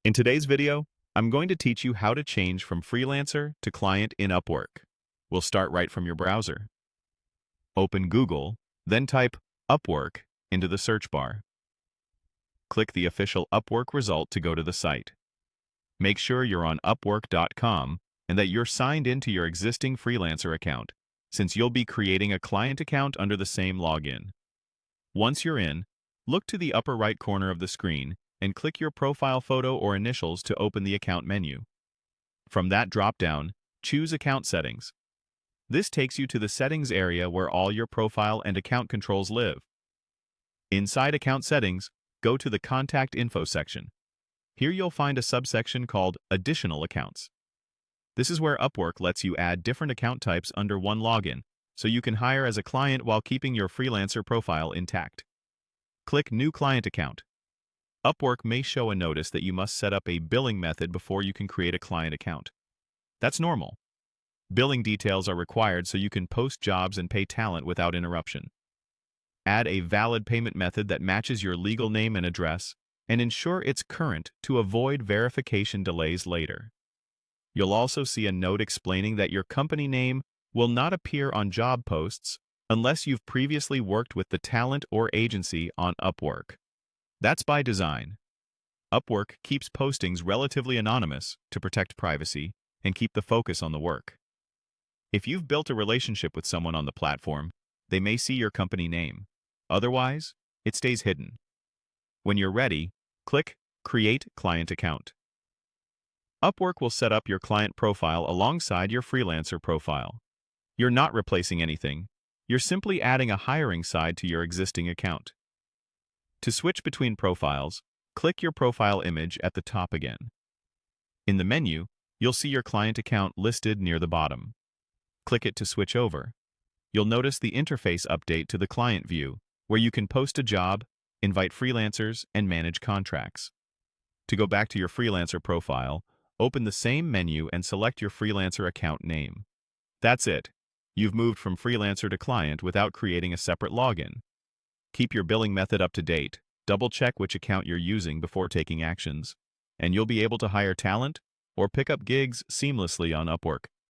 In today's video, I'm going to teach you how to change from freelancer to client in Upwork. We'll start right from your browser. Open Google, then type Upwork into the search bar. Click the official Upwork result to go to the site. Make sure you're on Upwork.com and that you're signed into your existing freelancer account, since you'll be creating a client account under the same login. Once you're in, look to the upper right corner of the screen and click your profile photo or initials to open the account menu. From that drop-down, choose Account Settings. This takes you to the settings area where all your profile and account controls live. Inside Account Settings, go to the Contact Info section. Here you'll find a subsection called Additional Accounts. This is where Upwork lets you add different account types under one login, so you can hire as a client while keeping your freelancer profile intact. Click New Client Account. Upwork may show a notice that you must set up a billing method before you can create a client account. That's normal. Billing details are required so you can post jobs and pay talent without interruption. Add a valid payment method that matches your legal name and address, and ensure it's current to avoid verification delays later. You'll also see a note explaining that your company name will not appear on job posts unless you've previously worked with the talent or agency on Upwork. That's by design. Upwork keeps postings relatively anonymous to protect privacy and keep the focus on the work. If you've built a relationship with someone on the platform, they may see your company name. Otherwise, it stays hidden. When you're ready, click Create Client Account. Upwork will set up your client profile alongside your freelancer profile. You're not replacing anything. You're simply adding a hiring side to your existing account. To switch between profiles, click your profile image at the top again. In the menu, you'll see your client account listed near the bottom. Click it to switch over. You'll notice the interface update to the client view, where you can post a job, invite freelancers, and manage contracts. To go back to your freelancer profile, open the same menu and select your freelancer account name. That's it. You've moved from freelancer to client without creating a separate login. Keep your billing method up to date, double-check which account you're using before taking actions, and you'll be able to hire talent or pick up gigs seamlessly on Upwork.